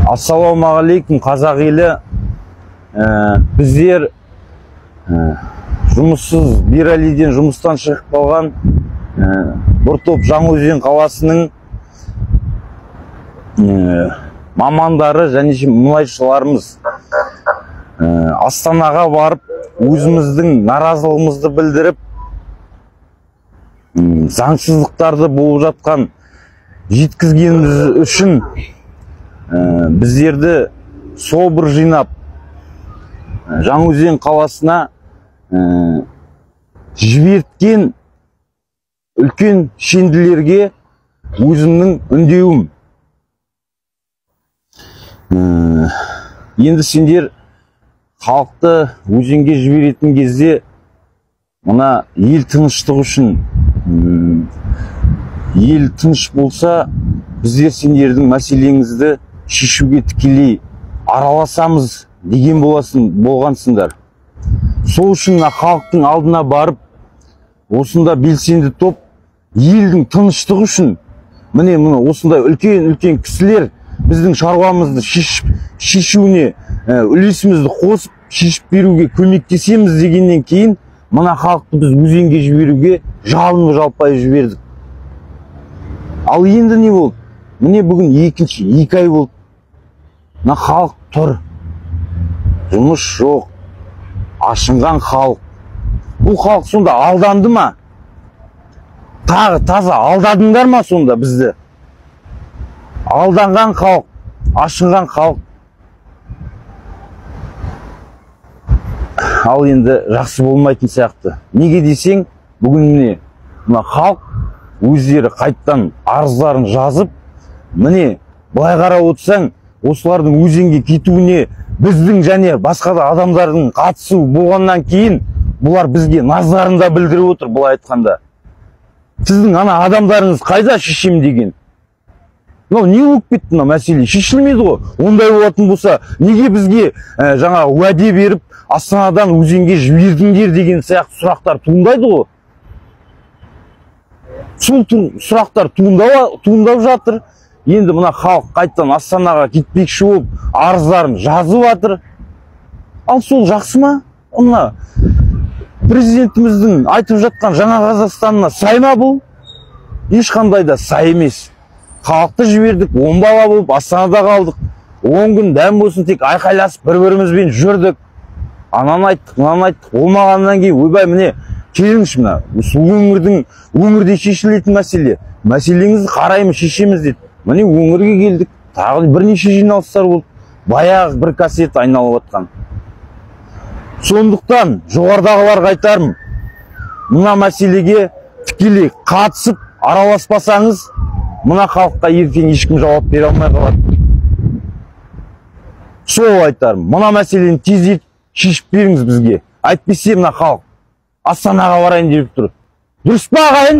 Ассалаумағалейкум қазақ елі. Біздер жұмыссыз Биралиден жұмыстан шығып қалған бір топ Жаңаөзен қаласының мамандары және мұнайшыларымыз Астанаға барып өзіміздің наразылығымызды білдіріп, заңсыздықтарды болып жатқан жеткізгеніміз үшін біздерді собыр жинап Жаңаөзен қаласына жіберткен үлкен шенділерге өзімнің үндеуім. Енді сендер халықты өзенге жіберетін кезде мына ел тыныштығы үшін, ел тыныш болса, біздер сендердің мәселеңізді шешуге тікелей араласамыз деген болғансыңдар. Сол үшін халықтың алдына барып, осында белсенді топ, елдің тыныштығы үшін, міне осындай үлкен кісілер біздің шаруамызды шешуіне үлесімізді қосып, шешіп беруге көмектесеміз дегеннен кейін, мына халықты біз өзенге жіберуге жалпай жібердік. Ал енді не болды? Міне бүгін 2 ай болды. Мына халық тұр. Жұмыс жоқ. Ашынған халық. Бұл халық сонда алданды ма? Тағы таза алдадыңдар ма сонда бізді? Алданған халық, ашынған халық. Ал енді жақсы болмайтын сияқты. Неге десең, бүгін міне халық өздері қайттан арыздарын жазып, міне былай қарап отырсаң, осылардың өзенге кетуіне біздің және басқа да адамдардың қатысу болғаннан кейін, бұлар бізге назарын да білдіріп отыр. Былай айтқанда, сіздің ана адамдарыңыз қайда шешем деген? Не болып кетті мәселе? Шешілмеді ғой. Ондай болатын болса, неге бізге жаңа уәде беріп, Астанадан өзенге жібердіңдер деген сияқты сұрақтар туындайды ғой. Сол сұрақтар туындап жатыр. Енді мына халық қайттан Астанаға кетпекші болып, арыздарын жазып жатыр. Ал сол жақсы ма? Мына президентіміздің айтып жатқан жаңа Қазақстанына сай ма бұл? Ешқандай да сай емес. Халықты жібердік, 10 бала болып Астанада қалдық. 10 күн дәм болсын тек айқайласып бір-бірімізбен жүрдік. Ананы айттық, мынаны айттық. Олмағаннан кейін, ойбай, міне келіңізші мына өңірде шешілетін мәселеңізді қараймыз, шешеміз деді. Міне өңірге келдік, тағы бірнеше жиналыстар болды. Баяғы бір кассет айналып жатқан. Сондықтан жоғарыдағыларға айтарым, мына мәселеге тікелей қатысып араласпасаңыз, мына халыққа ертең ешкім жауап бере алмай қалады. Сол айтарым, мына мәселені тездетіп шешіп беріңіз бізге. Әйтпесе мына халық Астанаға барайын деп тұр. Дұрыс па ағайын?